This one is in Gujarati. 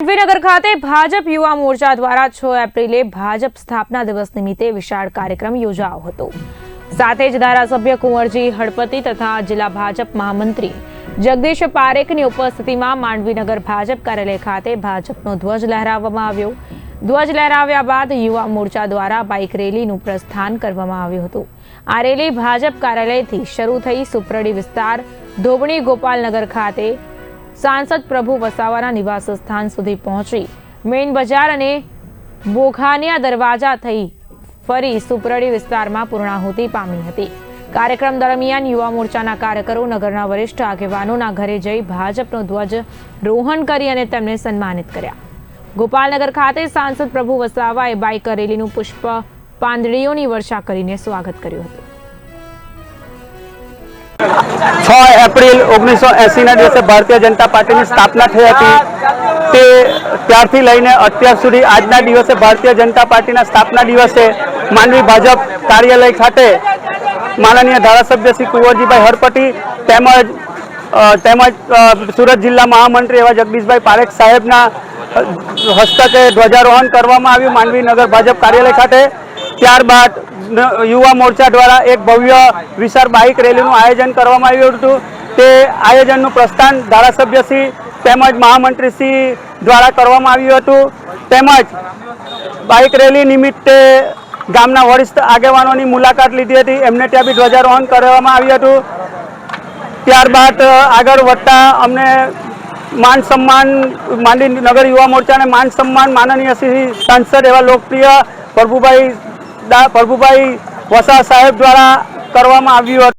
માંડવીનગર ખાતે ભાજપ યુવા મોરચા દ્વારા 6 એપ્રિલે ભાજપ સ્થાપના દિવસ નિમિત્તે વિશાળ કાર્યક્રમ યોજાયો હતો। સાથે જ ધારાસભ્ય કુંવરજી હળપતિ તથા જિલ્લા ભાજપ મહામંત્રી જગદીશ પારેખની ઉપસ્થિતિમાં માંડવીનગર ભાજપ કાર્યાલય ખાતે ભાજપનો ધ્વજ લહેરાવવામાં આવ્યો। ધ્વજ લહેરાવ્યા બાદ યુવા મોરચા દ્વારા બાઇક રેલીનું પ્રસ્થાન કરવામાં આવ્યું હતું। આ રેલી ભાજપ કાર્યાલયથી શરૂ થઈ સુપ્રડી વિસ્તાર ધોબણી ગોપાલનગર ખાતે सांसद प्रभु वसावाना निवास स्थान सुधी पहुंची मेन बजार अने बोघानिया दरवाजा थई फरी सुप्रडी विस्तार में पूर्णाहुति पामी हती। कार्यक्रम दरमियान युवा मोर्चाना कार्यकरो नगरना वरिष्ठ आगेवानोना घरे जई भाजपनो ध्वज रोहण करी अने तेमने सन्मानित कर्या। गोपालनगर खाते सांसद प्रभु वसावाए बाइक रेलीनुं पुष्प પાંદડીઓની વર્ષા કરીને સ્વાગત કર્યું હતું। 6 એપ્રિલ 1980 ના દિવસે ભારતીય જનતા પાર્ટીની સ્થાપના થઈ હતી। તે ત્યારથી લઈને અત્યાર સુધી આજના દિવસે ભારતીય જનતા પાર્ટીના સ્થાપના દિવસે માંડવી ભાજપ કાર્યાલય ખાતે માનનીય ધારાસભ્ય શ્રી કુંવરજીભાઈ હળપતિ તેમજ સુરત જિલ્લા મહામંત્રી એવા જગદીશભાઈ પારેખ સાહેબના હસ્તકે ધ્વજારોહણ કરવામાં આવ્યું માંડવી નગર ભાજપ કાર્યાલય ખાતે। ત્યારબાદ युवा मोर्चा द्वारा एक भव्य विशाल बाइक रेलीનું आयोजन કરવામાં આવ્યું હતું। તે આયોજનનું પ્રસ્થાન ધારાસભ્યશ્રી તેમજ મહામંત્રીશ્રી દ્વારા કરવામાં આવ્યું હતું। તેમજ બાઇક રેલી નિમિત્તે ગામના વરિષ્ઠ આગેવાનોની મુલાકાત લીધી હતી, એમને ત્યાં બી ધ્વજારોહણ કરવામાં આવ્યું હતું। ત્યારબાદ આગળ વધતા અમને मान सम्मान માંડવી નગર યુવા મોરચાને मान सम्मान माननीय श्री सांसद एवं लोकप्रिय प्रभुभाई वसा साहेब द्वारा करवामां आव्युं हतुं।